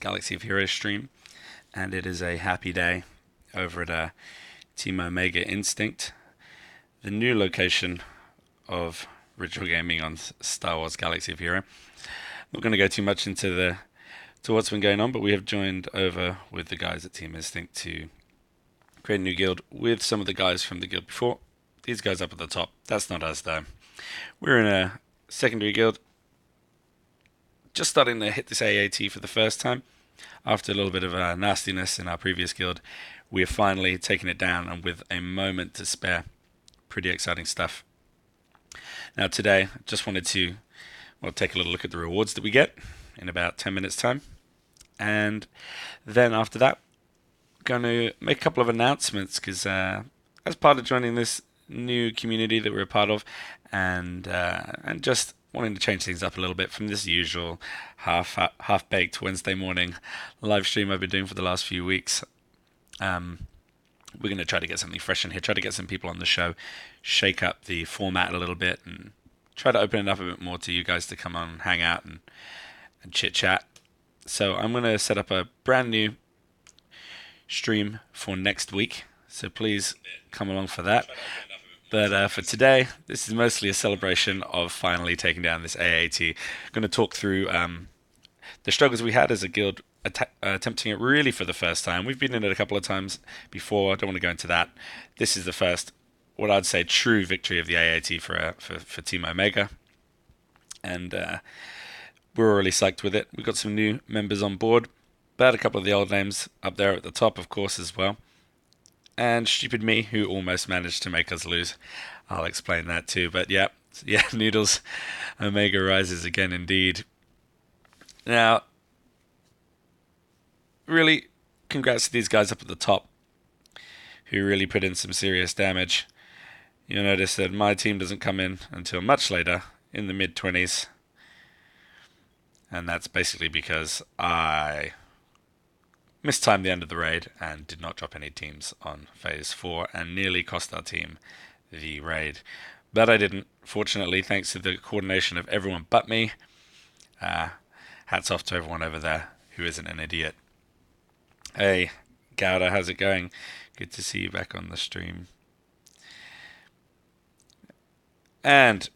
Galaxy of Heroes stream, and it is a happy day over at Team Omega Instinct, the new location of Ritual Gaming on Star Wars Galaxy of Heroes. Not going to go too much into what's been going on, but we have joined over with the guys at Team Instinct to create a new guild with some of the guys from the guild before. These guys up at the top, that's not us though. We're in a secondary guild, just starting to hit this AAT for the first time. After a little bit of nastiness in our previous guild, we are finally taking it down, and with a moment to spare. Pretty exciting stuff. Now today, just wanted to take a little look at the rewards that we get in about 10 minutes time. And then after that, going to make a couple of announcements, because as part of joining this new community that we're a part of, and just wanting to change things up a little bit from this usual half-baked Wednesday morning live stream I've been doing for the last few weeks. We're going to try to get something fresh in here, try to get some people on the show, shake up the format a little bit, and try to open it up a bit more to you guys to come on and hang out and chit-chat. So I'm going to set up a brand new stream for next week, so please come along for that. But for today, this is mostly a celebration of finally taking down this AAT. I'm going to talk through the struggles we had as a guild attempting it really for the first time. We've been in it a couple of times before. I don't want to go into that. This is the first, what I'd say, true victory of the AAT for Team Omega. And we're really psyched with it. We've got some new members on board, but a couple of the old names up there at the top, of course, as well. And stupid me, who almost managed to make us lose. I'll explain that too. But yeah, Noodles, Omega rises again indeed. Now, really, congrats to these guys up at the top, who really put in some serious damage. You'll notice that my team doesn't come in until much later, in the mid-20s. And that's basically because I mistimed the end of the raid and did not drop any teams on phase 4 and nearly cost our team the raid. But I didn't, fortunately, thanks to the coordination of everyone but me. Hats off to everyone over there who isn't an idiot. Hey, Gouda, how's it going? Good to see you back on the stream. And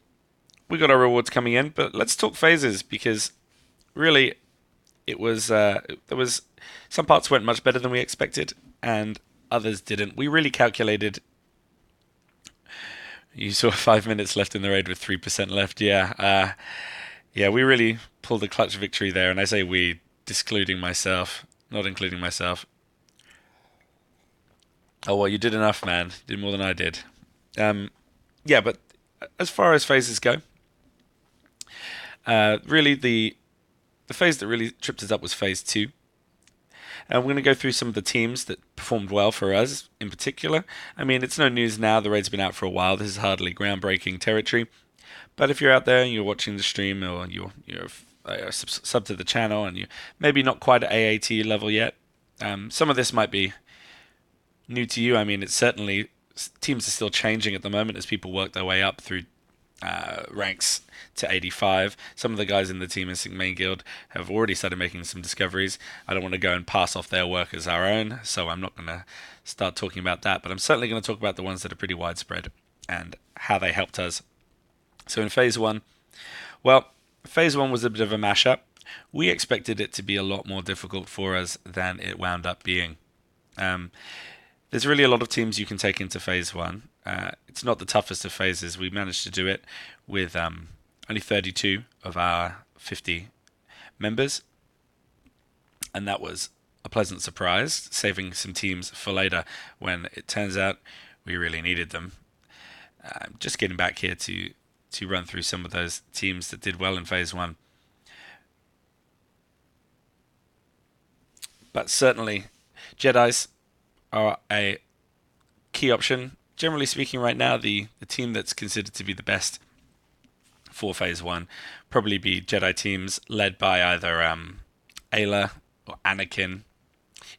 we got our rewards coming in, but let's talk phases, because really it was there was some parts went much better than we expected, and others didn't. We really calculated. You saw 5 minutes left in the raid with 3% left. Yeah, we really pulled a clutch victory there, and I say we, excluding myself, not including myself. Oh well, you did enough, man. You did more than I did. Yeah, but as far as phases go, really the phase that really tripped us up was phase 2. And we're going to go through some of the teams that performed well for us in particular. I mean, it's no news now. The raid's been out for a while. This is hardly groundbreaking territory. But if you're out there and you're watching the stream, or you're sub to the channel and you're maybe not quite at AAT level yet, some of this might be new to you. I mean, it's certainly, teams are still changing at the moment as people work their way up through ranks to 85. Some of the guys in the Team Instinct main guild have already started making some discoveries. I don't want to go and pass off their work as our own, so I'm not going to start talking about that, but I'm certainly going to talk about the ones that are pretty widespread and how they helped us. So in phase 1, well, phase 1 was a bit of a mashup. We expected it to be a lot more difficult for us than it wound up being. There's really a lot of teams you can take into phase 1. It's not the toughest of phases. We managed to do it with only 32 of our 50 members, and that was a pleasant surprise, saving some teams for later when it turns out we really needed them. Just getting back here to run through some of those teams that did well in phase 1. But certainly, Jedis are a key option. Generally speaking, right now, the team that's considered to be the best for phase 1 probably be Jedi teams led by either Ayla or Anakin.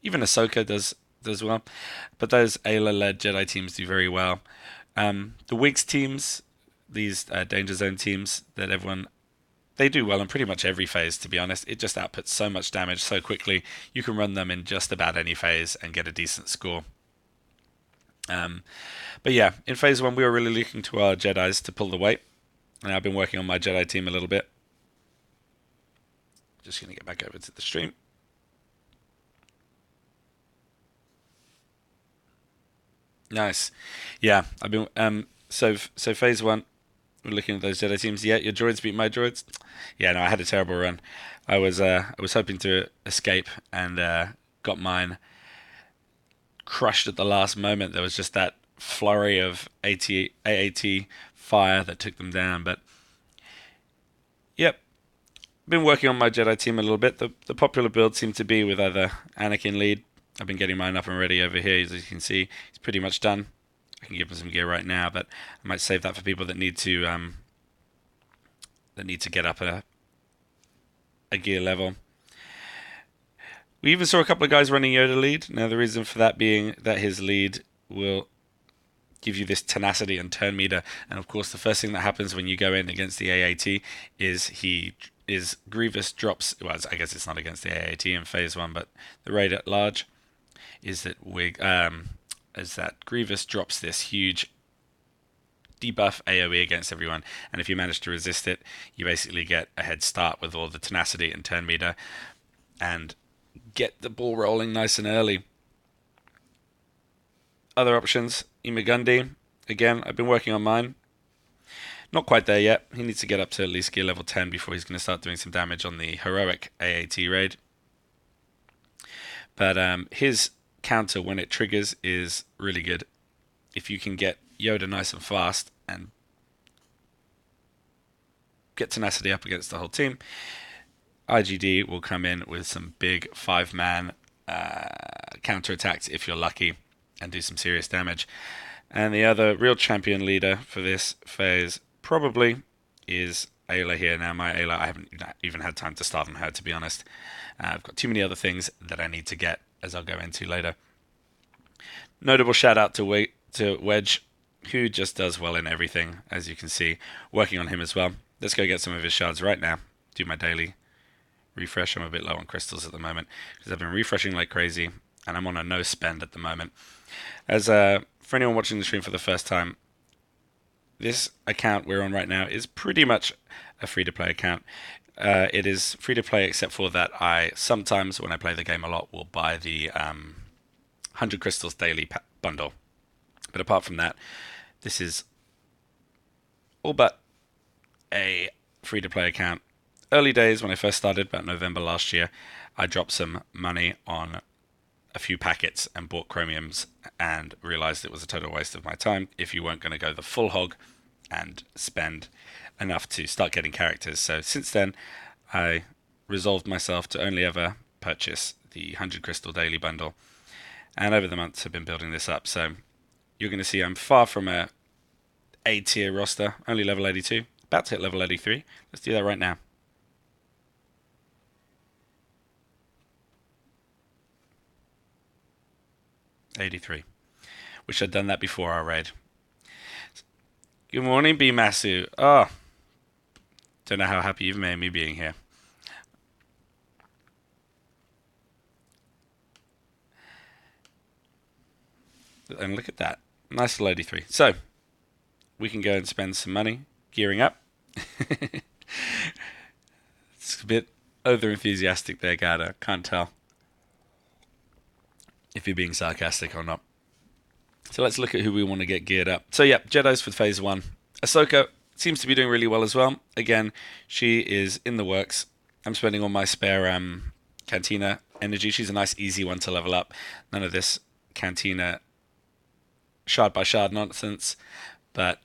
Even Ahsoka does well, but those Ayla-led Jedi teams do very well. The Wigs teams, these Danger Zone teams that everyone they do well in pretty much every phase, to be honest. It just outputs so much damage so quickly. You can run them in just about any phase and get a decent score. But yeah, in phase 1 we were really looking to our Jedis to pull the weight. And I've been working on my Jedi team a little bit. Just going to get back over to the stream. Nice. Yeah, I've been so phase 1 we're looking at those Jedi teams. Yeah, your droids beat my droids. Yeah, no, I had a terrible run. I was hoping to escape and got mine crushed at the last moment. There was just that flurry of AAT fire that took them down. But yep, been working on my Jedi team a little bit. The popular build seemed to be with either Anakin lead. I've been getting mine up and ready over here. As you can see, he's pretty much done. I can give him some gear right now, but I might save that for people that need to get up a gear level. We even saw a couple of guys running Yoda lead. Now the reason for that being that his lead will give you this tenacity and turn meter, and of course the first thing that happens when you go in against the AAT is Grievous drops. Well, I guess it's not against the AAT in phase 1, but the raid at large is that Grievous drops this huge debuff AoE against everyone, and if you manage to resist it, you basically get a head start with all the tenacity and turn meter, and get the ball rolling nice and early. Other options, Imagundi. Again, I've been working on mine. Not quite there yet. He needs to get up to at least gear level 10 before he's going to start doing some damage on the heroic AAT raid. But his counter when it triggers is really good. If you can get Yoda nice and fast and get tenacity up against the whole team, IGD will come in with some big 5-man counter attacks if you're lucky and do some serious damage. And the other real champion leader for this phase probably is Ayla here. Now my Ayla, I haven't even had time to start on her, to be honest. I've got too many other things that I need to get, as I'll go into later. Notable shout out to Wedge, who just does well in everything, as you can see. Working on him as well. Let's go get some of his shards right now. Do my daily refresh. I'm a bit low on crystals at the moment because I've been refreshing like crazy, and I'm on a no spend at the moment. As for anyone watching the stream for the first time, this account we're on right now is pretty much a free-to-play account. It is free-to-play except for that I sometimes, when I play the game a lot, will buy the 100 crystals daily bundle. But apart from that, this is all but a free-to-play account. Early days, when I first started, about November last year, I dropped some money on a few packets and bought chromiums and realized it was a total waste of my time if you weren't going to go the full hog and spend enough to start getting characters. So since then, I resolved myself to only ever purchase the 100 crystal daily bundle, and over the months I've been building this up. So you're going to see I'm far from a A tier roster, only level 82, about to hit level 83. Let's do that right now. '83. Wish I'd done that before our raid. Good morning, B Masu. Oh, don't know how happy you've made me being here. And look at that. Nice little 83. So, we can go and spend some money gearing up. It's a bit over enthusiastic there, Gada. Can't tell if you're being sarcastic or not. So let's look at who we want to get geared up. So yeah, Jedi's for phase 1. Ahsoka seems to be doing really well as well. Again, she is in the works. I'm spending all my spare Cantina energy. She's a nice easy one to level up. None of this Cantina shard by shard nonsense. But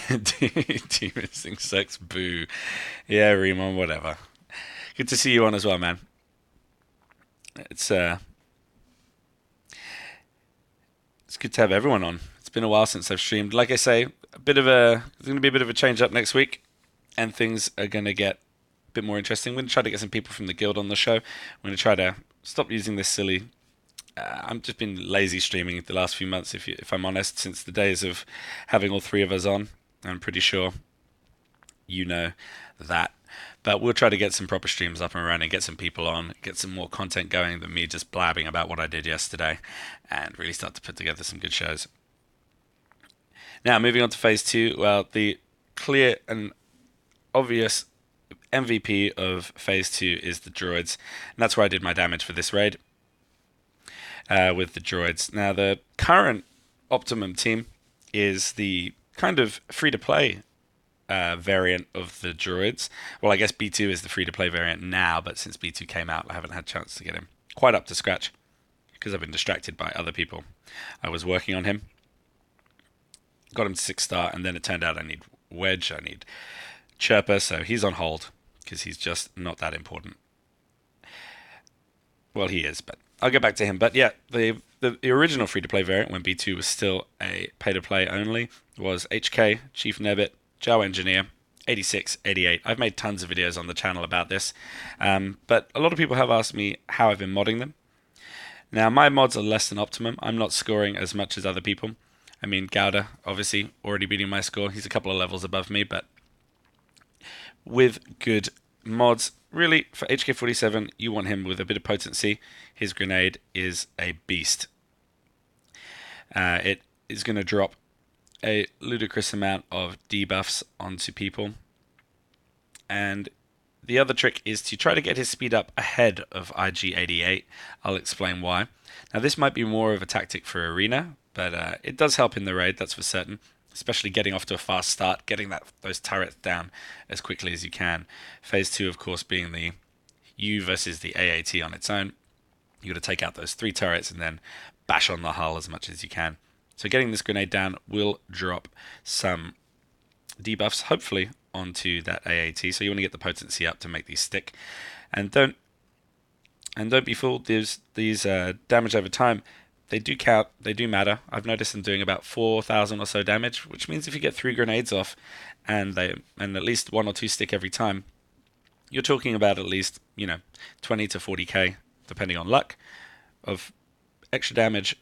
Demon Sing sucks, boo. Yeah, Remon, whatever. Good to see you on as well, man. It's good to have everyone on. It's been a while since I've streamed. Like I say, there's going to be a bit of a change up next week, and things are going to get a bit more interesting. We're going to try to get some people from the guild on the show. We're going to try to stop using this silly. I've just been lazy streaming the last few months, if I'm honest, since the days of having all three of us on. I'm pretty sure you know that. But we'll try to get some proper streams up and running, get some people on, get some more content going than me just blabbing about what I did yesterday, and really start to put together some good shows. Now, moving on to phase 2, well, the clear and obvious MVP of phase 2 is the droids, and that's where I did my damage for this raid with the droids. Now, the current optimum team is the kind of free-to-play variant of the droids. Well, I guess B2 is the free-to-play variant now, but since B2 came out, I haven't had a chance to get him quite up to scratch because I've been distracted by other people. I was working on him, got him to 6-star, and then it turned out I need Wedge, I need Chirper, so he's on hold because he's just not that important. Well, he is, but I'll get back to him. But yeah, the original free-to-play variant, when B2 was still a pay-to-play only, was HK, Chief Nebbit, Joe Engineer, 86, 88. I've made tons of videos on the channel about this, but a lot of people have asked me how I've been modding them. Now, my mods are less than optimum. I'm not scoring as much as other people. I mean, Gouda, obviously, already beating my score. He's a couple of levels above me, but with good mods, really, for HK47, you want him with a bit of potency. His grenade is a beast. It is going to drop a ludicrous amount of debuffs onto people. And the other trick is to try to get his speed up ahead of IG88. I'll explain why. Now, this might be more of a tactic for Arena, but it does help in the raid, that's for certain. Especially getting off to a fast start, getting those turrets down as quickly as you can. Phase 2, of course, being the U versus the AAT on its own. You've got to take out those 3 turrets and then bash on the hull as much as you can. So getting this grenade down will drop some debuffs, hopefully, onto that AAT. So you want to get the potency up to make these stick. And don't be fooled. These damage over time, they do count, they do matter. I've noticed them doing about 4,000 or so damage, which means if you get 3 grenades off and at least 1 or 2 stick every time, you're talking about at least, 20 to 40k, depending on luck, of extra damage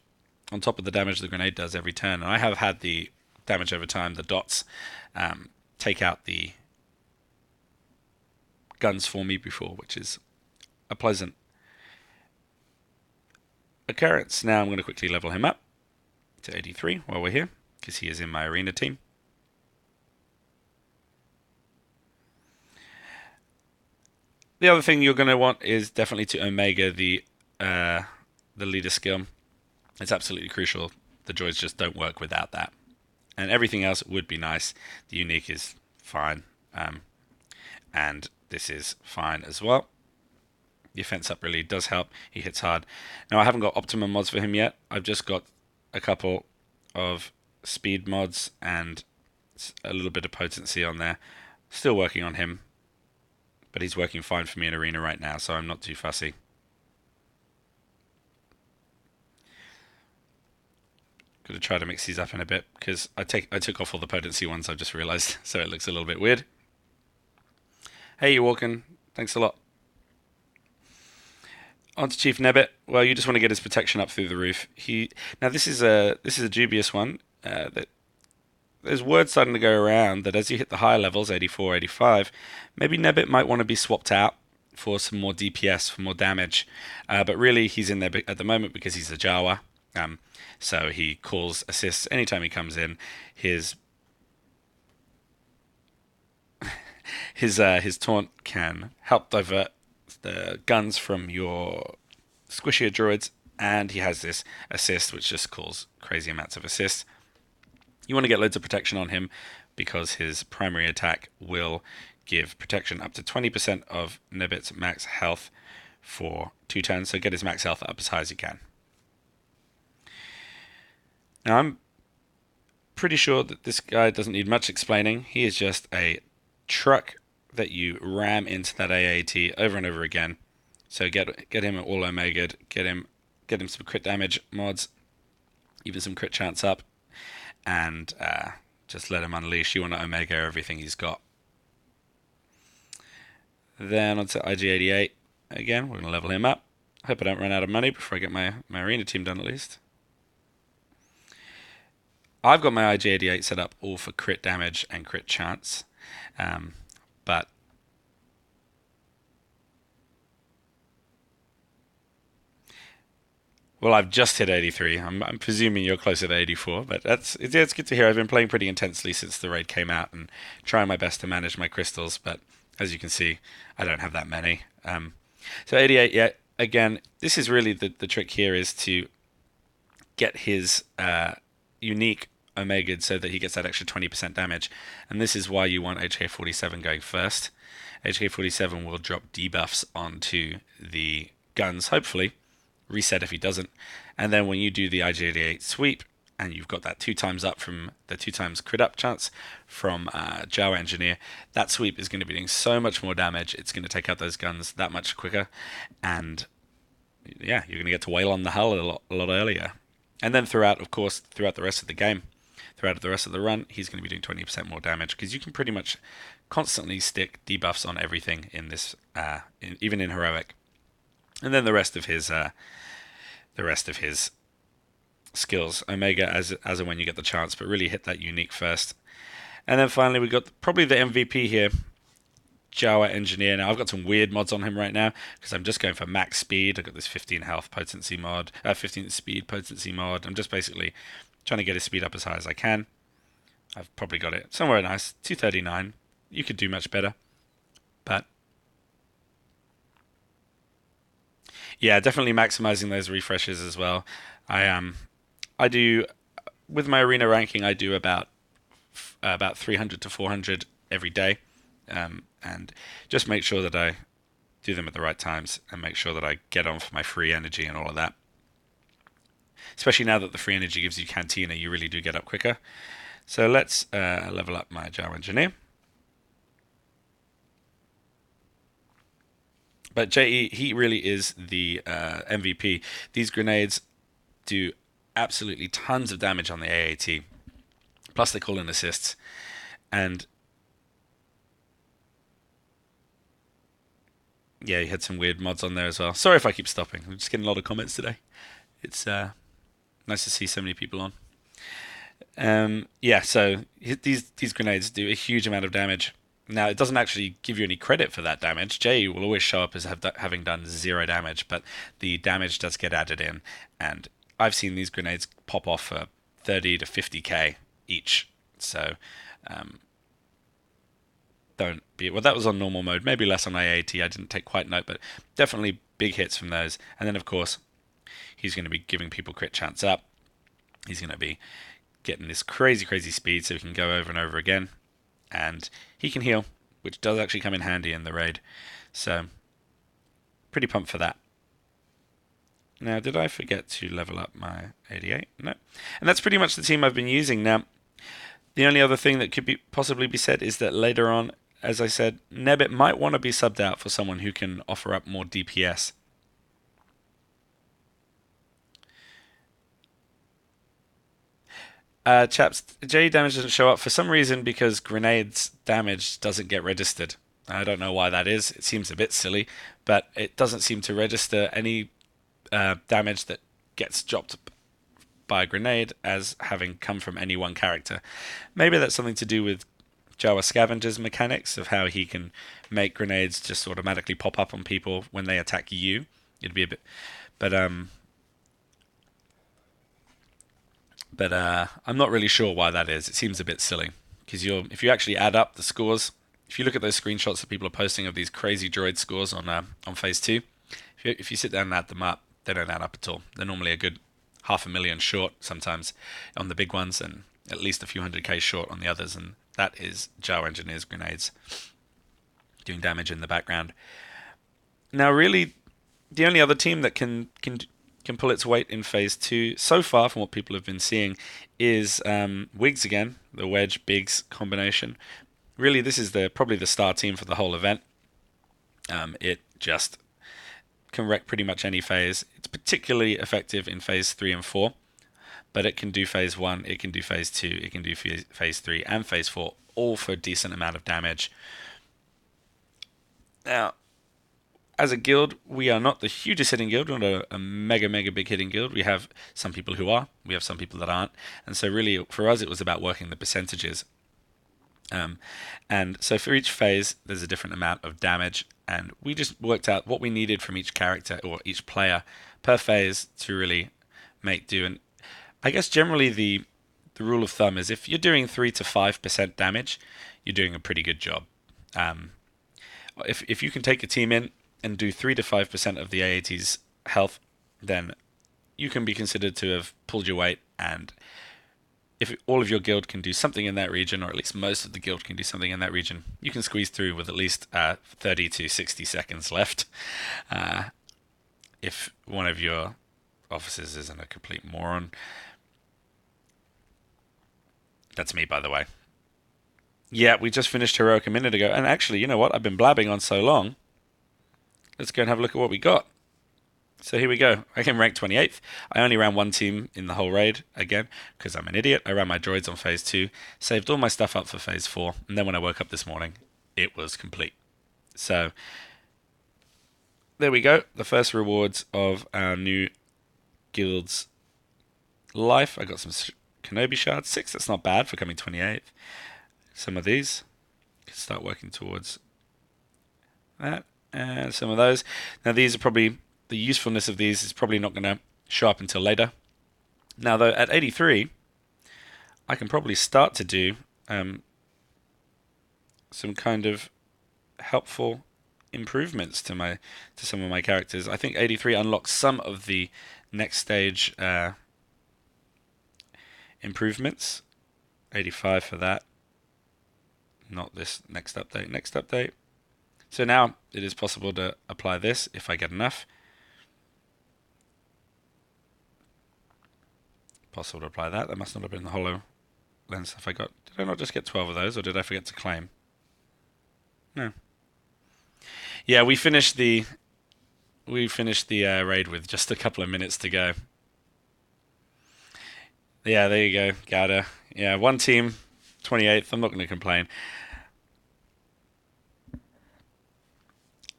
on top of the damage the grenade does every turn. And I have had the damage over time, the dots, take out the guns for me before, which is a pleasant occurrence. Now I'm going to quickly level him up to 83 while we're here, because he is in my arena team. The other thing you're going to want is definitely to Omega the leader skill. It's absolutely crucial. The droids just don't work without that. And everything else would be nice. The unique is fine. And this is fine as well. The offense up really does help. He hits hard. Now, I haven't got optimum mods for him yet. I've just got a couple of speed mods and a little bit of potency on there. Still working on him. But he's working fine for me in arena right now, so I'm not too fussy. Got to try to mix these up in a bit, because I took off all the potency ones, I've just realized, so it looks a little bit weird. Hey, you're walking. Thanks a lot. On to Chief Nebbit. Well, you just want to get his protection up through the roof. Now this is a dubious one. That there's word starting to go around that as you hit the higher levels, 84, 85, maybe Nebbit might want to be swapped out for some more DPS, for more damage. But really, he's in there at the moment because he's a Jawa. So he calls assists anytime he comes in. His taunt can help divert the guns from your squishier droids, and he has this assist which just calls crazy amounts of assists. You want to get loads of protection on him because his primary attack will give protection up to 20% of Nebbit's max health for 2 turns, so get his max health up as high as you can. Now, I'm pretty sure that this guy doesn't need much explaining. He is just a truck that you ram into that AAT over and over again. So get him all Omega'd, get him some crit damage mods, even some crit chance up, and just let him unleash. You want to Omega everything he's got. Then onto IG88 again. We're going to level him up. Hope I don't run out of money before I get my arena team done at least. I've got my IG88 set up all for crit damage and crit chance. But Well, I've just hit 83. I'm presuming you're closer to 84, but it's good to hear. I've been playing pretty intensely since the raid came out and trying my best to manage my crystals, but as you can see, I don't have that many. So 88, yeah, again, this is really the trick here is to get his unique Omega so that he gets that extra 20% damage. And this is why you want HK47 going first. HK47 will drop debuffs onto the guns, hopefully. Reset if he doesn't. And then when you do the IG88 sweep, and you've got that 2 times up from the 2 times crit up chance from Jawa Engineer, that sweep is going to be doing so much more damage. It's going to take out those guns that much quicker. And yeah, you're going to get to wail on the hull a lot earlier. And then throughout the rest of the game, throughout the rest of the run, he's going to be doing 20% more damage because you can pretty much constantly stick debuffs on everything in this, even in heroic. And then the rest of his skills, Omega as and when you get the chance, but really hit that unique first. And then finally we got probably the MVP here, Jawa Engineer. Now I've got some weird mods on him right now because I'm just going for max speed. I've got this 15 health potency mod, 15 speed potency mod. I'm just basically trying to get his speed up as high as I can. I've probably got it somewhere nice, 239. You could do much better, but yeah, definitely maximizing those refreshes as well. I do with my arena ranking. I do about 300 to 400 every day, and just make sure that I do them at the right times and make sure that I get on for my free energy and all of that. Especially now that the free energy gives you Cantina, you really do get up quicker. So let's level up my Jawa Engineer. But JE, he really is the MVP. These grenades do absolutely tons of damage on the AAT. Plus they call in assists. And yeah, he had some weird mods on there as well. Sorry if I keep stopping. I'm just getting a lot of comments today. It's nice to see so many people on. Yeah, so these grenades do a huge amount of damage. Now, it doesn't actually give you any credit for that damage. J will always show up as having done 0 damage, but the damage does get added in. And I've seen these grenades pop off for 30 to 50k each. So, don't be... Well, that was on normal mode. Maybe less on AAT. I didn't take quite note, but definitely big hits from those. And then, of course, he's going to be giving people crit chance up. He's going to be getting this crazy, crazy speed so he can go over and over again. And he can heal, which does actually come in handy in the raid. So, pretty pumped for that. Now, did I forget to level up my 88? No. And that's pretty much the team I've been using. Now, the only other thing that could possibly be said is that later on, as I said, Nebbit might want to be subbed out for someone who can offer up more DPS. Chaps, J damage doesn't show up for some reason because grenades damage doesn't get registered. I don't know why that is. It seems a bit silly, but it doesn't seem to register any damage that gets dropped by a grenade as having come from any one character. Maybe that's something to do with Jawa Scavenger's mechanics of how he can make grenades just automatically pop up on people when they attack you. It'd be a bit, but I'm not really sure why that is. It seems a bit silly because if you actually add up the scores, if you look at those screenshots that people are posting of these crazy droid scores on Phase 2, if you sit down and add them up, they don't add up at all. They're normally a good 500,000 short sometimes on the big ones and at least a few 100k short on the others, and that is Jawa Engineer's grenades doing damage in the background. Now, really, the only other team that can pull its weight in Phase 2 so far from what people have been seeing is Wigs again, the Wedge Biggs combination. Really, this is probably the star team for the whole event. It just can wreck pretty much any phase. It's particularly effective in Phase 3 and 4, but it can do Phase 1, it can do Phase 2, it can do Phase 3 and Phase 4, all for a decent amount of damage. Now, as a guild, we are not the hugest hitting guild. We're not a mega big hitting guild. We have some people who are. We have some people that aren't. And so really, for us, it was about working the percentages. And so for each phase, there's a different amount of damage, and we just worked out what we needed from each character or each player per phase to really make do. And I guess generally the rule of thumb is if you're doing 3 to 5% damage, you're doing a pretty good job. If you can take a team in and do 3 to 5% of the AAT's health, then you can be considered to have pulled your weight. And if all of your guild can do something in that region, or at least most of the guild can do something in that region, you can squeeze through with at least 30 to 60 seconds left. If one of your officers isn't a complete moron. That's me, by the way. Yeah, we just finished Heroic a minute ago. And actually, you know what? I've been blabbing on so long. Let's go and have a look at what we got. So here we go. I came ranked 28th. I only ran one team in the whole raid, again, because I'm an idiot. I ran my droids on phase 2, saved all my stuff up for phase 4, and then when I woke up this morning, it was complete. So there we go. The first rewards of our new guild's life. I got some Kenobi shards, 6. That's not bad for coming 28th. Some of these. Can start working towards that. And some of those. Now these are probably, the usefulness of these is probably not going to show up until later. Now though, at 83, I can probably start to do some kind of helpful improvements to some of my characters. I think 83 unlocks some of the next stage improvements. 85 for that. Not this next update. Next update. So now it is possible to apply this if I get enough. Possible to apply that. That must not have been the HoloLens stuff I got. Did I not just get 12 of those, or did I forget to claim? No. Yeah, we finished the raid with just a couple of minutes to go. Yeah, there you go, Gouda. Yeah, one team, 28th. I'm not going to complain.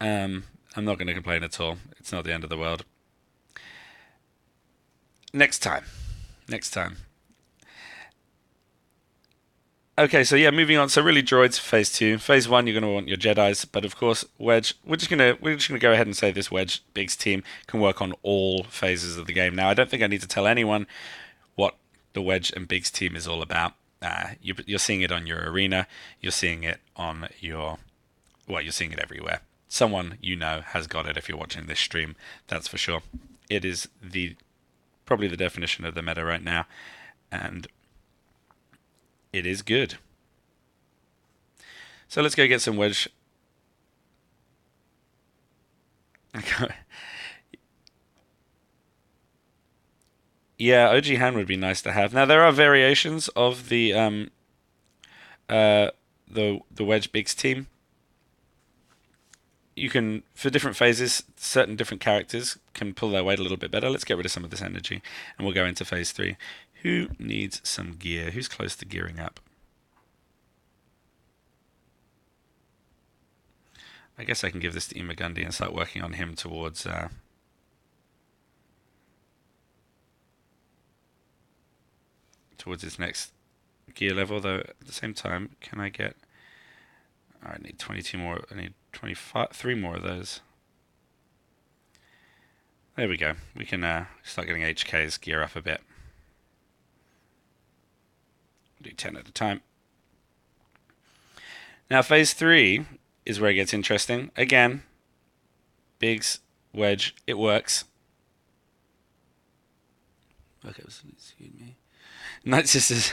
I'm not going to complain at all. It's not the end of the world. Next time. Okay, so yeah, moving on. So really, droids phase 2. Phase 1, you're going to want your Jedis, but of course, Wedge. We're just gonna go ahead and say this Wedge Biggs team can work on all phases of the game. Now, I don't think I need to tell anyone what the Wedge and Biggs team is all about. You're seeing it on your arena. You're seeing it on your. Well, you're seeing it everywhere. Someone you know has got it if you're watching this stream. That's for sure. It is probably the definition of the meta right now, and it is good. So let's go get some Wedge. Yeah, OG hand would be nice to have. Now there are variations of the Wedge Biggs team. You can, for different phases, certain different characters can pull their weight a little bit better. Let's get rid of some of this energy, and we'll go into phase 3. Who needs some gear? Who's close to gearing up? I guess I can give this to Imagundi and start working on him towards his next gear level. Though at the same time, can I get? I need 22 more. I need 3 more of those. There we go. We can start getting HK's gear up a bit. Do 10 at a time. Now phase 3 is where it gets interesting. Again, Biggs, Wedge, it works. Okay, excuse me. Night Sisters.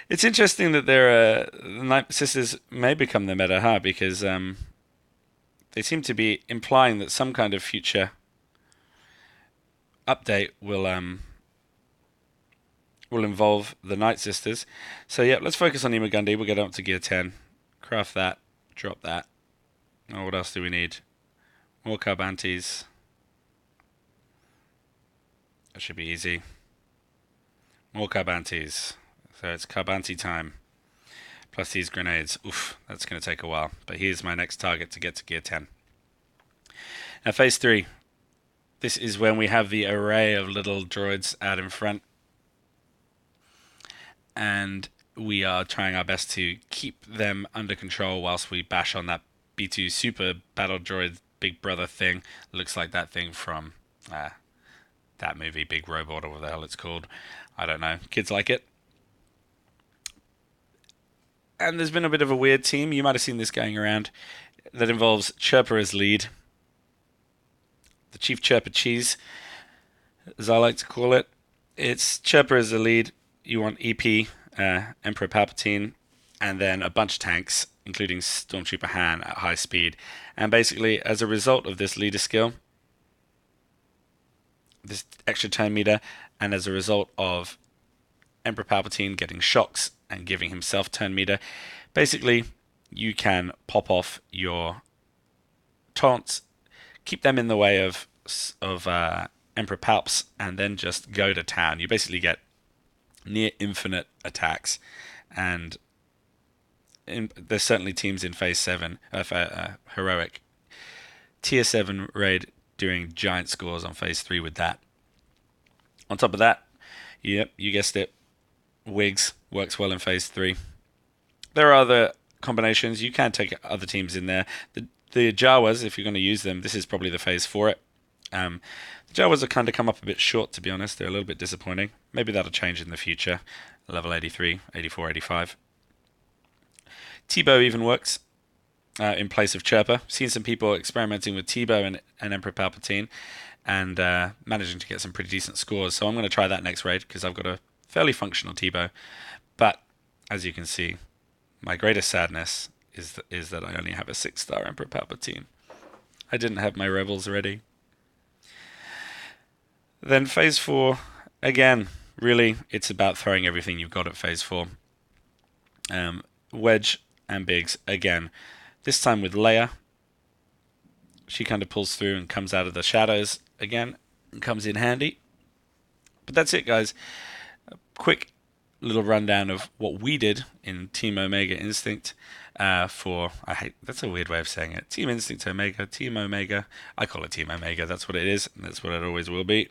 It's interesting that the Night Sisters may become the meta, huh? Because they seem to be implying that some kind of future update will involve the Night Sisters. So yeah, let's focus on Imagundi. We'll get up to gear 10. Craft that. Drop that. Oh, what else do we need? More Carbantes. That should be easy. More Carbantes. So it's Carbante time. Plus these grenades. Oof, that's going to take a while. But here's my next target to get to gear 10. Now phase 3. This is when we have the array of little droids out in front. And we are trying our best to keep them under control whilst we bash on that B2 Super Battle Droid Big Brother thing. Looks like that thing from that movie, Big Robot, or whatever the hell it's called. I don't know. Kids like it. And there's been a bit of a weird team. You might have seen this going around. That involves Chirper as lead. The Chief Chirper Cheese, as I like to call it. It's Chirper as the lead. You want EP, Emperor Palpatine, and then a bunch of tanks, including Stormtrooper Han at high speed. And basically, as a result of this leader skill, this extra turn meter, and as a result of Emperor Palpatine getting shocks and giving himself turn meter, basically you can pop off your taunts, keep them in the way of Emperor Palps, and then just go to town. You basically get near infinite attacks, and there's certainly teams in Phase 7 of Heroic Tier 7 raid doing giant scores on Phase 3 with that. On top of that, yep, you guessed it, Wigs works well in Phase 3. There are other combinations. You can take other teams in there. The Jawas, if you're going to use them, this is probably the phase for it. The Jawas have kind of come up a bit short, to be honest. They're a little bit disappointing. Maybe that'll change in the future. Level 83, 84, 85. T-Bow even works in place of Chirper. Seen some people experimenting with T-Bow and Emperor Palpatine and managing to get some pretty decent scores. So I'm going to try that next raid because I've got a fairly functional T-Bow. But as you can see, my greatest sadness is that I only have a 6-star Emperor Palpatine. I didn't have my Rebels ready. Then Phase 4, again, really, it's about throwing everything you've got at Phase 4. Wedge and Biggs, again, this time with Leia. She kind of pulls through and comes out of the shadows again, and comes in handy. But that's it, guys. A quick little rundown of what we did in Team Omega Instinct that's a weird way of saying it. Team Instinct Omega, Team Omega. I call it Team Omega. That's what it is, and that's what it always will be.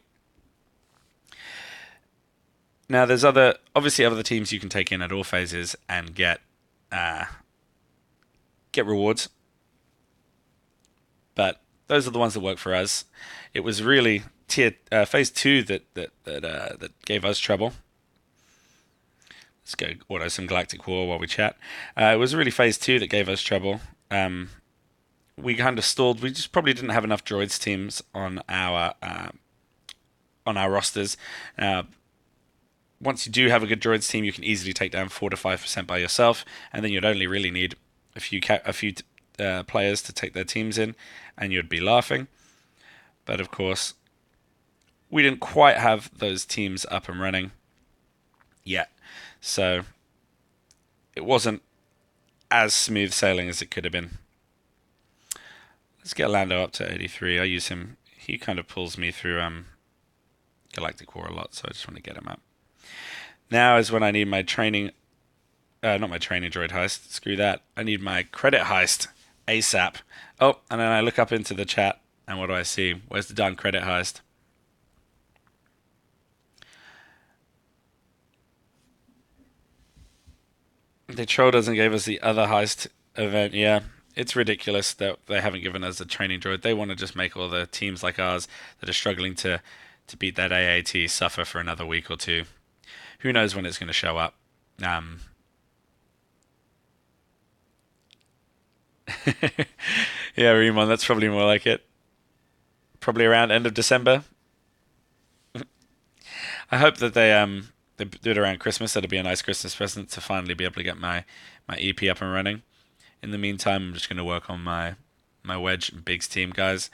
Now, there's obviously other teams you can take in at all phases and get rewards, but those are the ones that work for us. It was really Phase 2 that gave us trouble. Let's go auto some Galactic War while we chat. It was really Phase 2 that gave us trouble. We kind of stalled. We just probably didn't have enough droids teams on our rosters. Once you do have a good droids team, you can easily take down 4 to 5% by yourself, and then you'd only really need a few players to take their teams in, and you'd be laughing. But of course, we didn't quite have those teams up and running yet. So it wasn't as smooth sailing as it could have been. Let's get Lando up to 83. I use him. He kind of pulls me through Galactic War a lot, so I just want to get him up. Now is when I need my training... not my training droid heist. Screw that. I need my credit heist ASAP. Oh, and then I look up into the chat, and what do I see? Where's the darn credit heist? They trolled us and gave us the other heist event. Yeah, it's ridiculous that they haven't given us a training droid. They want to just make all the teams like ours that are struggling to beat that AAT suffer for another week or two. Who knows when it's going to show up? Yeah, Remon, that's probably more like it. Probably around end of December. I hope that they do it around Christmas. That'd be a nice Christmas present to finally be able to get my EP up and running. In the meantime, I'm just going to work on my Wedge and Biggs team, guys.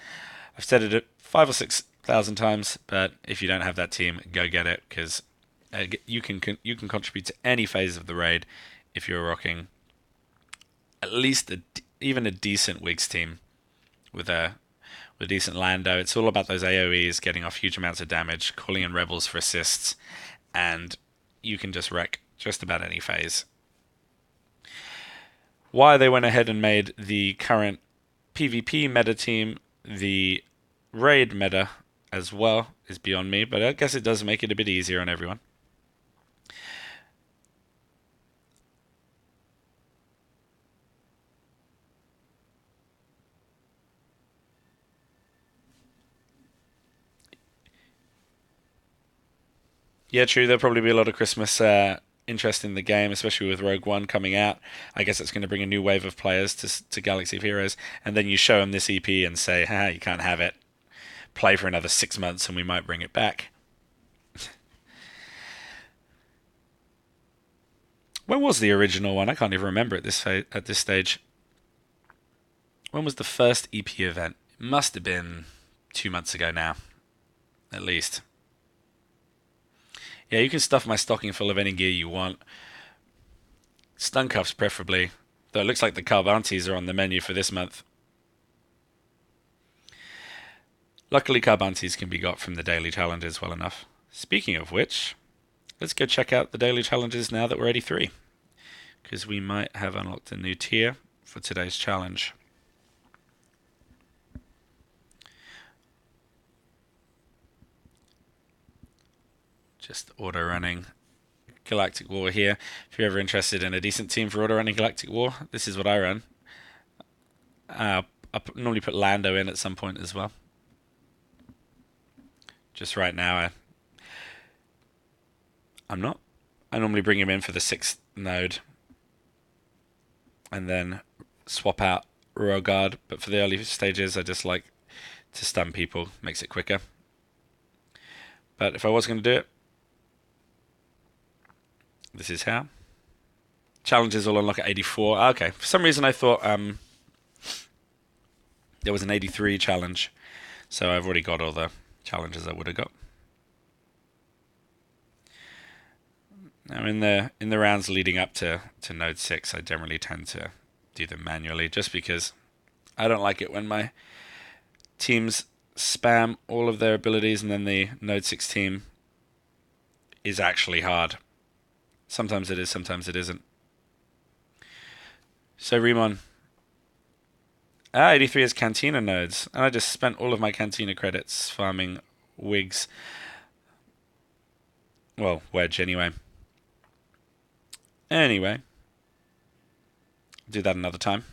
I've said it 5,000 or 6,000 times, but if you don't have that team, go get it, because you can contribute to any phase of the raid if you're rocking at least even a decent Wigs team with a decent Lando. It's all about those AoEs, getting off huge amounts of damage, calling in rebels for assists, and you can just wreck just about any phase. Why they went ahead and made the current PvP meta team the raid meta as well is beyond me, but I guess it does make it a bit easier on everyone. Yeah, true. There'll probably be a lot of Christmas interest in the game, especially with Rogue One coming out. I guess it's going to bring a new wave of players to Galaxy of Heroes, and then you show them this EP and say, "Ha, you can't have it. Play for another 6 months, and we might bring it back." When was the original one? I can't even remember at this stage. When was the first EP event? It must have been 2 months ago now, at least. Yeah, you can stuff my stocking full of any gear you want. Stun cuffs, preferably. Though it looks like the Carbantes are on the menu for this month. Luckily, Carbantes can be got from the daily challenges well enough. Speaking of which, let's go check out the daily challenges now that we're 83. Because we might have unlocked a new tier for today's challenge. Just auto running Galactic War here. If you're ever interested in a decent team for auto running Galactic War, this is what I run. I normally put Lando in at some point as well. Just right now, I'm not. I normally bring him in for the 6th node and then swap out Royal Guard. But for the early stages, I just like to stun people. Makes it quicker. But if I was going to do it, this is how. Challenges will unlock at 84. Okay, for some reason I thought there was an 83 challenge. So I've already got all the challenges I would have got. Now in the rounds leading up to node 6, I generally tend to do them manually just because I don't like it when my teams spam all of their abilities and then the node 6 team is actually hard. Sometimes it is, sometimes it isn't. So Remon. 83 is Cantina nodes, and I just spent all of my Cantina credits farming wigs. Well, Wedge anyway. Anyway, do that another time.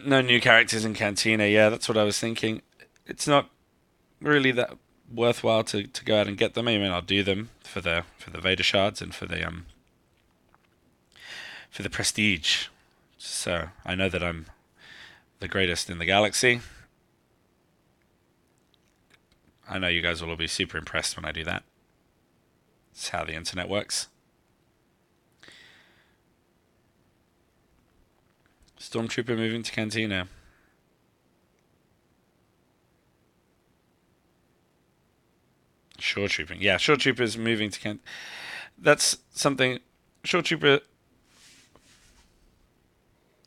No new characters in Cantina. Yeah, that's what I was thinking. It's not really that worthwhile to go out and get them. I mean, I'll do them for the Vader shards and for the prestige. So I know that I'm the greatest in the galaxy. I know you guys will all be super impressed when I do that. It's how the internet works. Stormtrooper moving to Cantina. Shore trooping. Yeah, shore troopers moving to Cantina. That's something. Shore trooper.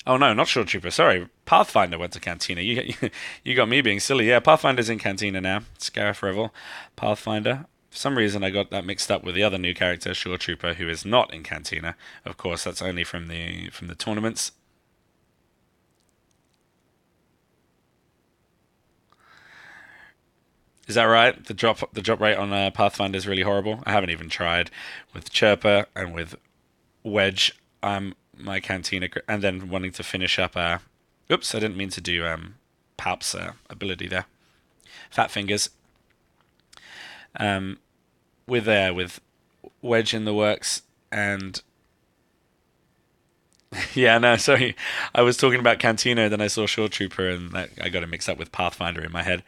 Oh no, not shore trooper. Sorry, Pathfinder went to Cantina. You got me being silly. Yeah, Pathfinder's in Cantina now. Scarif Revel, Pathfinder. For some reason, I got that mixed up with the other new character, Shore Trooper, who is not in Cantina. Of course, that's only from the tournaments. Is that right? The drop rate on Pathfinder is really horrible. I haven't even tried with Chirper and with Wedge. My Cantina and then wanting to finish up. Oops, I didn't mean to do Palp's ability there. Fat fingers. With Wedge in the works and yeah, no, sorry. I was talking about Cantina, then I saw Shore Trooper, and I got it mixed up with Pathfinder in my head.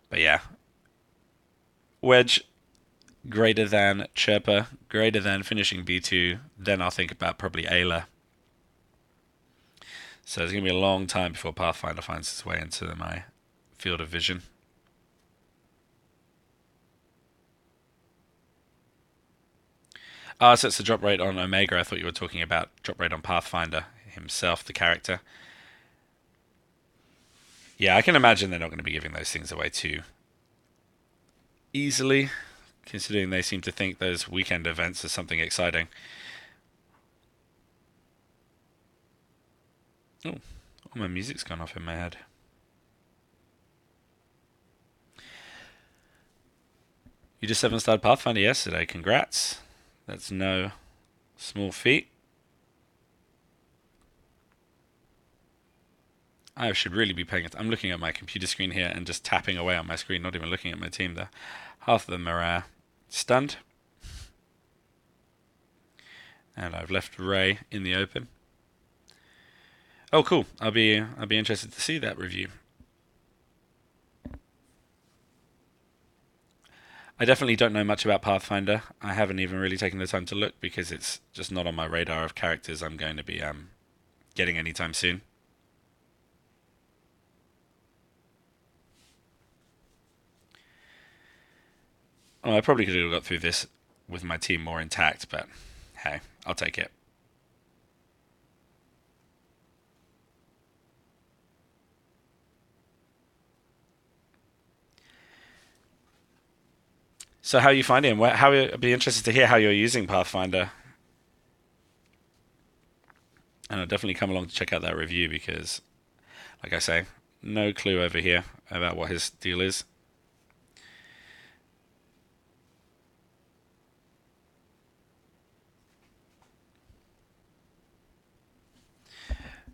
But yeah, Wedge greater than Chirper, greater than finishing B2. Then I'll think about probably Ayla. So it's gonna be a long time before Pathfinder finds its way into my field of vision. So it's the drop rate on Omega. I thought you were talking about drop rate on Pathfinder himself, the character. Yeah, I can imagine they're not going to be giving those things away too easily, considering they seem to think those weekend events are something exciting. Oh, my music's gone off in my head. You just 7-starred Pathfinder yesterday. Congrats. That's no small feat. I should really be paying it. I'm looking at my computer screen here and just tapping away on my screen, not even looking at my team there. Half of them are stunned. And I've left Ray in the open. Oh, cool. I'll be interested to see that review. I definitely don't know much about Pathfinder. I haven't even really taken the time to look because it's just not on my radar of characters I'm going to be getting anytime soon. Oh, I probably could have got through this with my team more intact, but hey, I'll take it. So how are you finding it? I'd be interested to hear how you're using Pathfinder. And I'll definitely come along to check out that review because, like I say, no clue over here about what his deal is.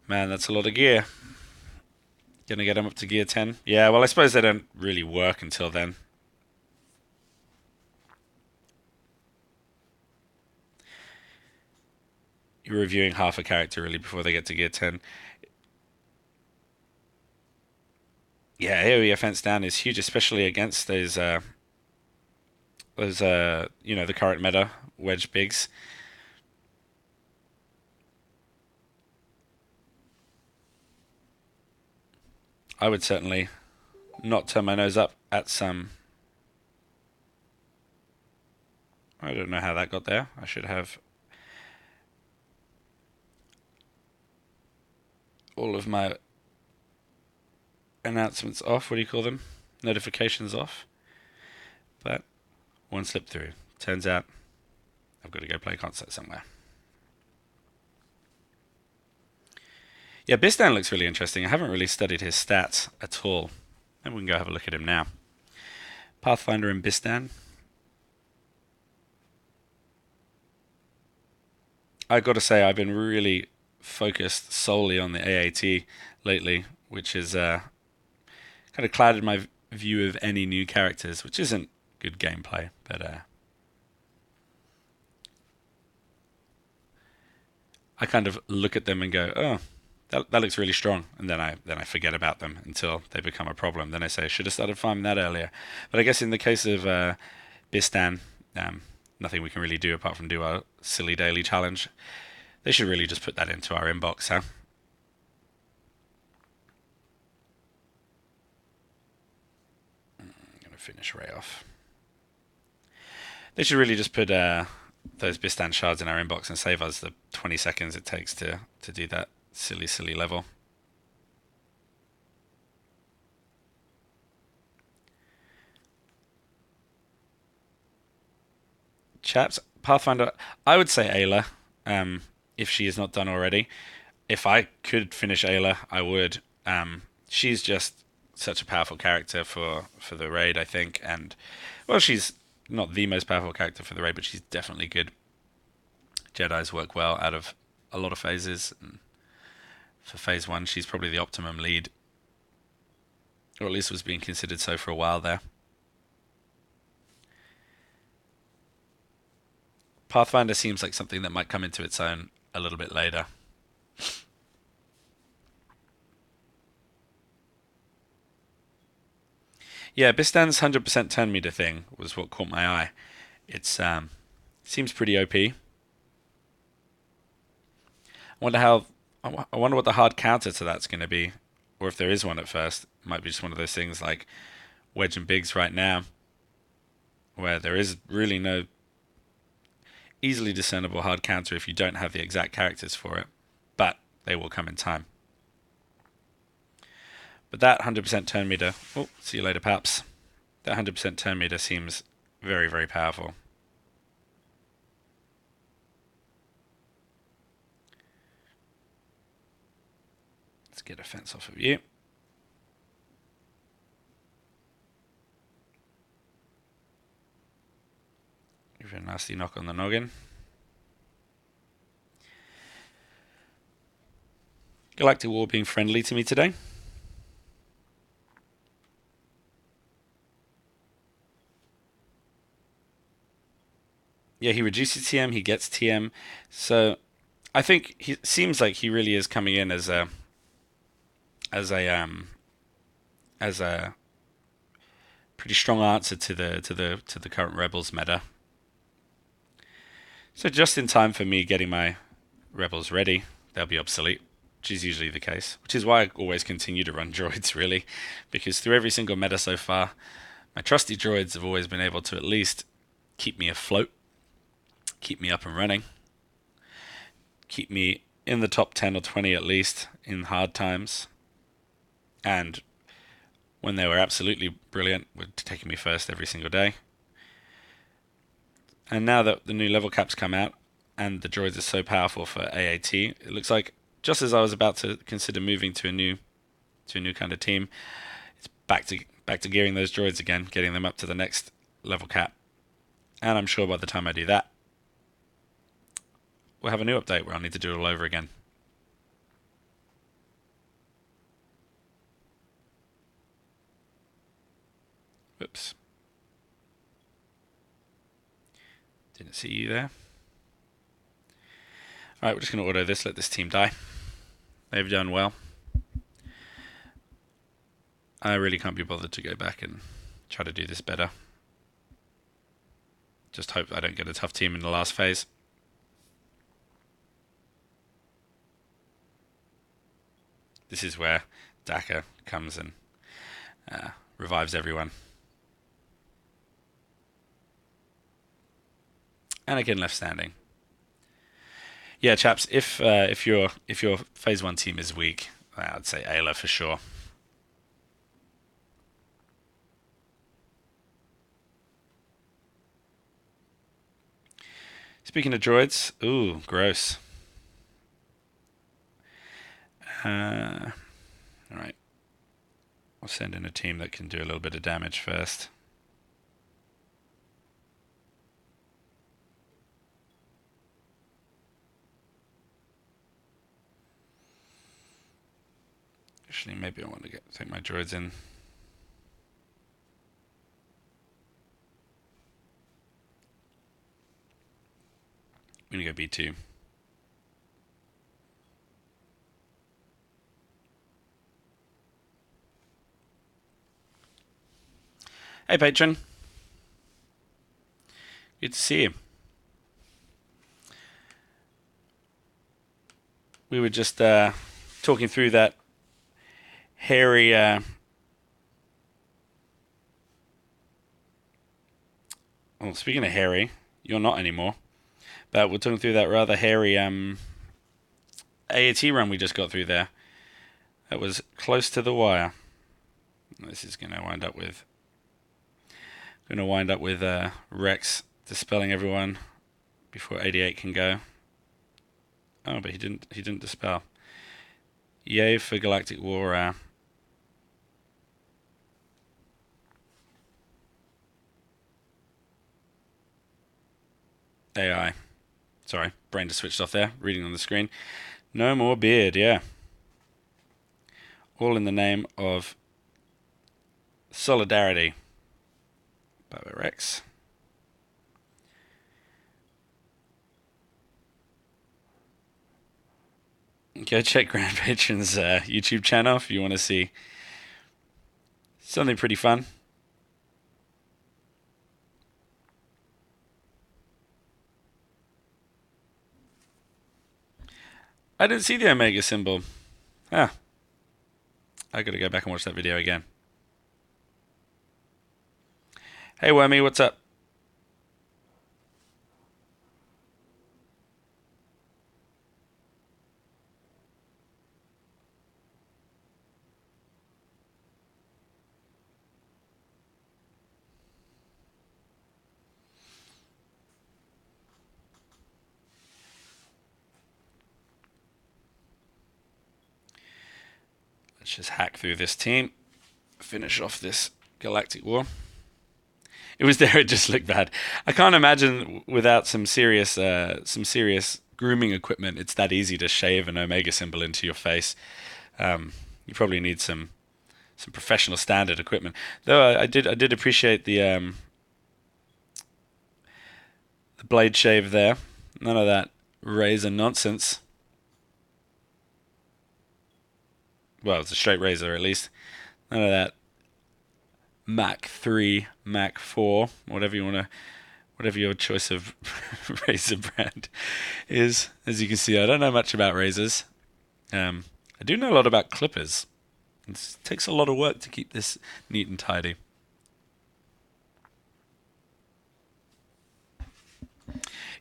Man, that's a lot of gear. Gonna get him up to gear 10? Yeah, well, I suppose they don't really work until then. You're reviewing half a character really before they get to gear 10. Yeah, AoE offense down is huge, especially against those the current meta wedge bigs. I would certainly not turn my nose up at some. I don't know how that got there. I should have all of my announcements off. What do you call them? Notifications off. But one slipped through. Turns out I've got to go play a concert somewhere. Yeah, Bistan looks really interesting. I haven't really studied his stats at all. Maybe we can go have a look at him now. Pathfinder and Bistan. I got to say, I've been really focused solely on the AAT lately, which has kind of clouded my view of any new characters, which isn't good gameplay, but I kind of look at them and go, oh, that looks really strong, and then I forget about them until they become a problem. Then I say I should have started farming that earlier. But I guess in the case of Bistan, nothing we can really do apart from do our silly daily challenge. They should really just put that into our inbox, huh? I'm gonna finish Ray off. They should really just put those Bistan shards in our inbox and save us the 20 seconds it takes to do that silly level. Chaps, Pathfinder, I would say Ayla, if she is not done already. If I could finish Ayla, I would. She's just such a powerful character for the raid, I think, and well, she's not the most powerful character for the raid, but she's definitely good. Jedi's work well out of a lot of phases. And for phase 1, she's probably the optimum lead, or at least was being considered so for a while there. Pathfinder seems like something that might come into its own a little bit later. Yeah, Bistan's 100% turn meter thing was what caught my eye. It's seems pretty OP. I wonder what the hard counter to that's going to be, or if there is one at first. It might be just one of those things like Wedge and Biggs right now, where there is really no easily discernible hard counter if you don't have the exact characters for it, but they will come in time. But that 100% turn meter, oh, see you later, Paps. That 100% turn meter seems very, very powerful. Let's get a fence off of you. Give you a nasty knock on the noggin. Galactic War being friendly to me today. yeah, he reduces TM, he gets TM. So I think he seems like he really is coming in as a um as a pretty strong answer to the current Rebels meta. So just in time for me getting my Rebels ready, they'll be obsolete, which is usually the case. Which is why I always continue to run droids, really, because through every single meta so far, my trusty droids have always been able to at least keep me afloat, keep me up and running, keep me in the top 10 or 20 at least in hard times, and when they were absolutely brilliant, were taking me first every single day. And now that the new level caps come out and the droids are so powerful for AAT, it looks like just as I was about to consider moving to a new kind of team, it's back to gearing those droids again, getting them up to the next level cap. And I'm sure by the time I do that, we'll have a new update where I'll need to do it all over again. Whoops. Didn't see you there. Alright, we're just going to auto this, let this team die. They've done well. I really can't be bothered to go back and try to do this better. Just hope I don't get a tough team in the last phase. This is where Daka comes and revives everyone. Anakin left standing. Yeah, chaps. If your phase 1 team is weak, I'd say Ayla for sure. Speaking of droids, ooh, gross. All right. I'll send in a team that can do a little bit of damage first. Actually, maybe I want to take my droids in. I'm going to go B2. Hey, patron. Good to see you. We were just talking through that hairy well, speaking of hairy, you're not anymore. But we're talking through that rather hairy AAT run we just got through there. That was close to the wire. This is going to wind up with Rex dispelling everyone before 88 can go. Oh, but he didn't dispel. Yay for Galactic War. AI. Sorry, brain just switched off there, reading on the screen. No more beard, yeah. All in the name of solidarity. Baba Rex. Go check Grand Patron's YouTube channel if you want to see something pretty fun. I didn't see the Omega symbol. Ah. I gotta go back and watch that video again. Hey Wormy, what's up? Let's just hack through this team. Finish off this Galactic War. It was there, it just looked bad. I can't imagine without some serious grooming equipment, it's that easy to shave an Omega symbol into your face. You probably need some professional standard equipment. Though I did appreciate the the blade shave there. None of that razor nonsense. Well, it's a straight razor at least. None of that Mac 3, Mac 4, whatever your choice of razor brand is. As you can see, I don't know much about razors. I do know a lot about clippers. It takes a lot of work to keep this neat and tidy.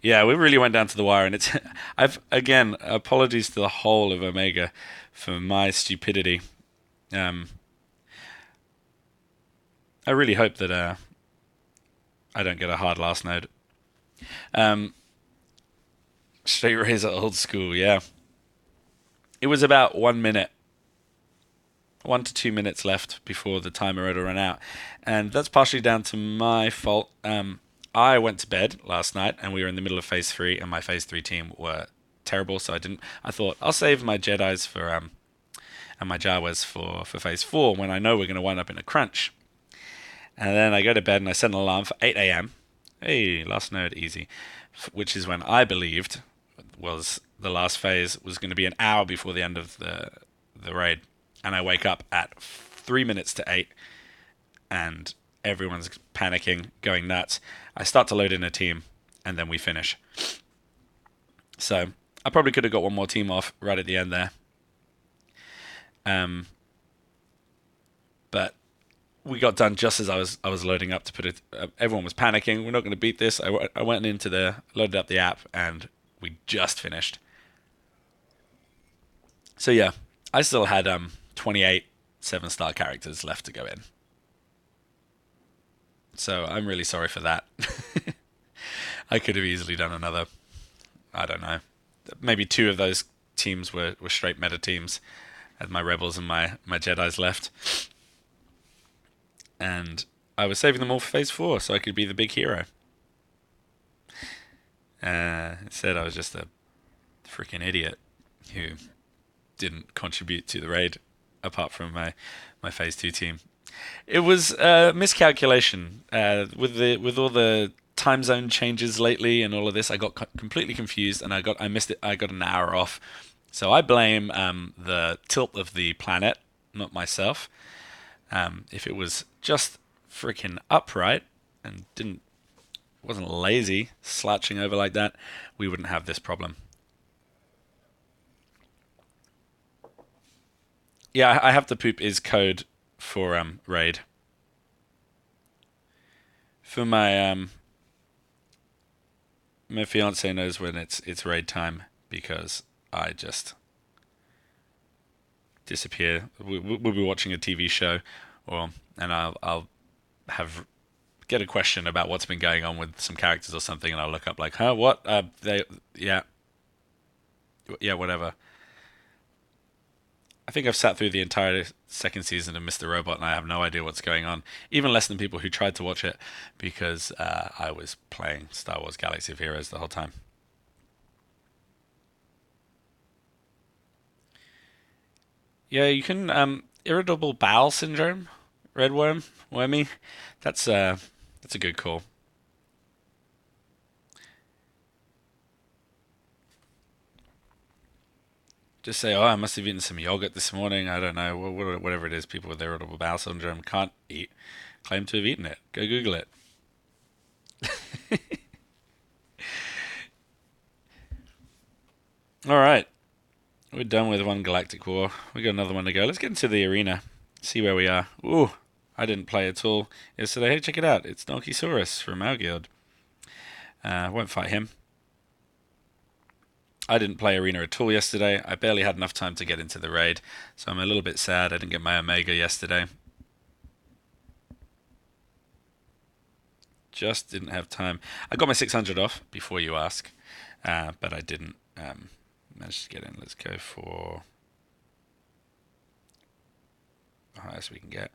Yeah, we really went down to the wire, and it's. I've again apologies to the whole of Omega for my stupidity. Um, I really hope that I don't get a hard last node. Um, Straight razor old school, yeah. It was about 1 minute, 1 to 2 minutes left before the timer had run out, and that's partially down to my fault. I went to bed last night, and we were in the middle of phase three, and my phase three team were terrible, so I didn't. I thought I'll save my Jedi's for and my Jawas for phase four when I know we're going to wind up in a crunch. And then I go to bed and I set an alarm for 8 a.m. Hey, last node easy, which is when I believed was the last phase was going to be an hour before the end of the raid, and I wake up at 3 minutes to 8, and everyone's panicking, going nuts. I start to load in a team, and then we finish. So I probably could have got one more team off right at the end there. But we got done just as I was loading up to put it. Everyone was panicking. We're not going to beat this. I went into loaded up the app, and we just finished. So yeah, I still had 28 7-star characters left to go in. So I'm really sorry for that. I could have easily done another. I don't know. Maybe two of those teams were straight meta teams. Had my rebels and my Jedi's left. And I was saving them all for phase four so I could be the big hero. Instead, I was just a freaking idiot who didn't contribute to the raid apart from my phase two team. It was a miscalculation with all the time zone changes lately and all of this. I got completely confused and I missed it. I got an hour off, so I blame the tilt of the planet, not myself. If it was just freaking upright and wasn't lazy slouching over like that, we wouldn't have this problem. Yeah, I have to poop is code for raid. For my fiance knows when it's raid time because I just disappear. We'll be watching a TV show, and I'll get a question about what's been going on with some characters or something, and I'll look up like, huh, what? Yeah, whatever. I think I've sat through the entire second season of Mr. Robot, and I have no idea what's going on. Even less than people who tried to watch it because I was playing Star Wars Galaxy of Heroes the whole time. Yeah, you can irritable bowel syndrome, wormy. That's a good call. Just say, oh, I must have eaten some yogurt this morning. I don't know, whatever it is. People with irritable bowel syndrome can't eat. Claim to have eaten it. Go Google it. All right, we're done with one Galactic War. We got another one to go. Let's get into the arena. See where we are. Ooh, I didn't play at all yesterday. Hey, check it out. It's Donkeysaurus from our guild. Won't fight him. I didn't play Arena at all yesterday. I barely had enough time to get into the raid, so I'm a little bit sad I didn't get my Omega yesterday. Just didn't have time. I got my 600 off, before you ask, but I didn't manage to get in. Let's go for the highest we can get.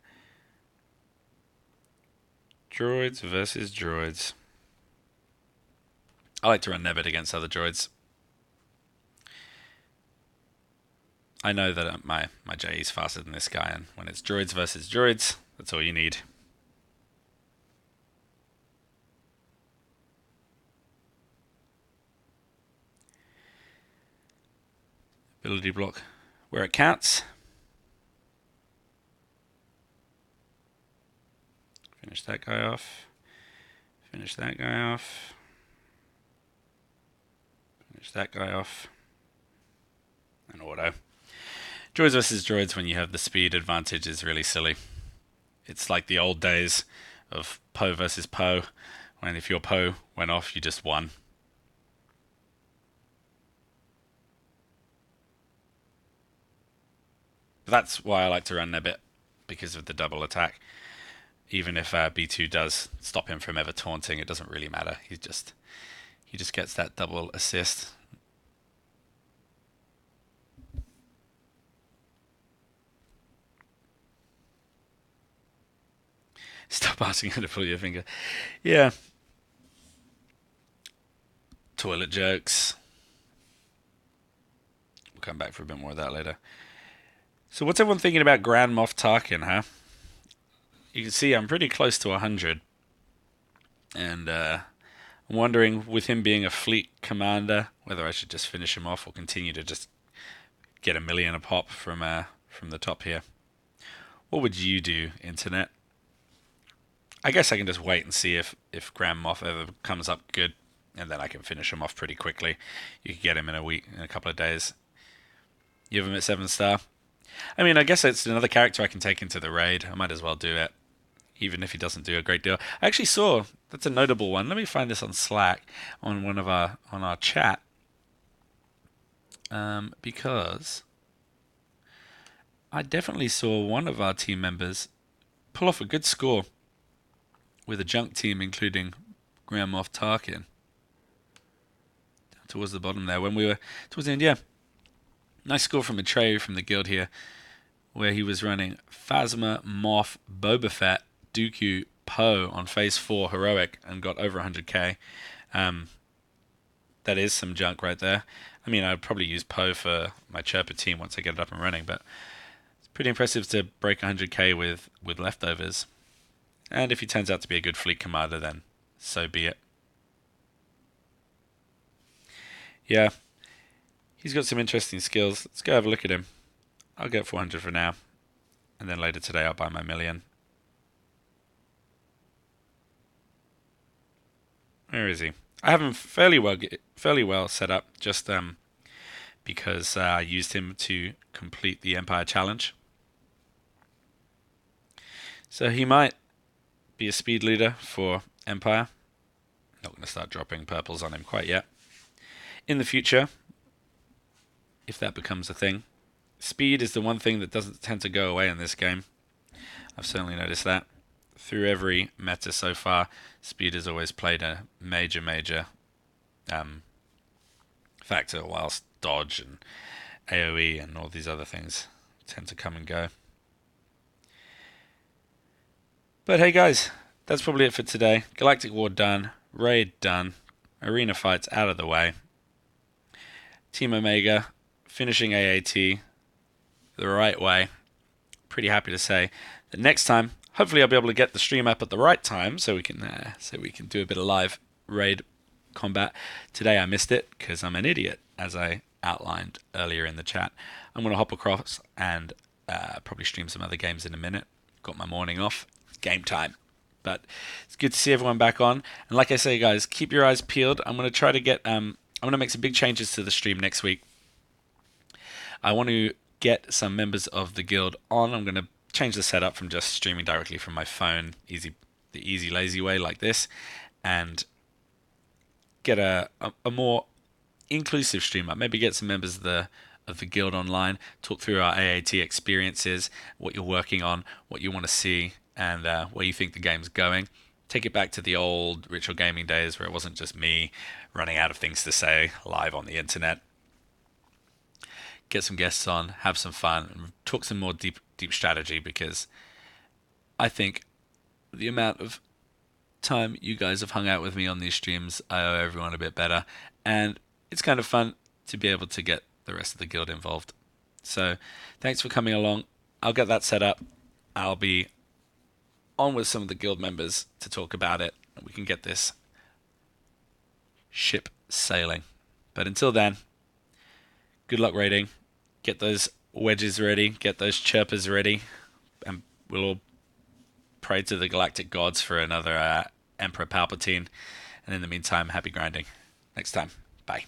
Droids versus droids. I like to run Nebit against other droids. I know that my JE is faster than this guy, and when it's droids versus droids, that's all you need. ability block where it counts. Finish that guy off. Finish that guy off. Finish that guy off. And auto. Droids versus droids when you have the speed advantage is really silly. It's like the old days of Poe versus Poe, when if your Poe went off, you just won. That's why I like to run Nebbit, because of the double attack. Even if B2 does stop him from ever taunting, it doesn't really matter. He just gets that double assist. Stop asking her to pull your finger. Yeah. Toilet jokes. We'll come back for a bit more of that later. So what's everyone thinking about Grand Moff Tarkin, huh? You can see I'm pretty close to 100. And I'm wondering, with him being a fleet commander, whether I should just finish him off or continue to just get 1,000,000 a pop from the top here. What would you do, Internet? I guess I can just wait and see if Grand Moff ever comes up good, and then I can finish him off pretty quickly. You can get him in a couple of days. You have him at 7-star. I mean, I guess it's another character I can take into the raid. I might as well do it, even if he doesn't do a great deal. I actually saw, that's a notable one. Let me find this on Slack on our chat, because I definitely saw one of our team members pull off a good score with a junk team, including Grand Moff Tarkin. Down towards the bottom there, when we were towards the end, yeah. Nice score from Atreyu from the guild here, where he was running Phasma, Moff, Boba Fett, Dooku, Poe on Phase 4 Heroic and got over 100k. That is some junk right there. I mean, I'd probably use Poe for my Chirper team once I get it up and running, but it's pretty impressive to break 100k with leftovers. And if he turns out to be a good fleet commander, then so be it. Yeah, he's got some interesting skills. Let's go have a look at him. I'll get 400 for now, and then later today I'll buy my 1,000,000. Where is he? I have him fairly well set up, just because I used him to complete the Empire Challenge. So he might be a speed leader for Empire. Not going to start dropping purples on him quite yet. In the future, if that becomes a thing. Speed is the one thing that doesn't tend to go away in this game. I've certainly noticed that. Through every meta so far, speed has always played a major factor, whilst dodge and AoE and all these other things tend to come and go. But hey guys, that's probably it for today. Galactic War done, Raid done, Arena fights out of the way. Team Omega finishing AAT the right way. Pretty happy to say that next time, hopefully I'll be able to get the stream up at the right time so we can do a bit of live raid combat. Today I missed it because I'm an idiot, as I outlined earlier in the chat. I'm going to hop across and probably stream some other games in a minute. Got my morning off. It's game time. But it's good to see everyone back on. And like I say, guys, keep your eyes peeled. I'm going to try to get... I'm going to make some big changes to the stream next week. I want to get some members of the guild on. I'm going to change the setup from just streaming directly from my phone, the easy, lazy way like this, and get a more inclusive stream up. Maybe get some members of the guild online, talk through our AAT experiences, what you're working on, what you want to see, and where you think the game's going. Take it back to the old Ritual Gaming days where it wasn't just me running out of things to say live on the internet. Get some guests on, have some fun, and talk some more deep strategy, because I think the amount of time you guys have hung out with me on these streams, I owe everyone a bit better, and it's kind of fun to be able to get the rest of the guild involved. So thanks for coming along. I'll get that set up. I'll be on with some of the guild members to talk about it, and we can get this ship sailing. But until then, good luck raiding. get those wedges ready, get those chirpers ready, and we'll all pray to the galactic gods for another Emperor Palpatine. And in the meantime, happy grinding. Next time. Bye.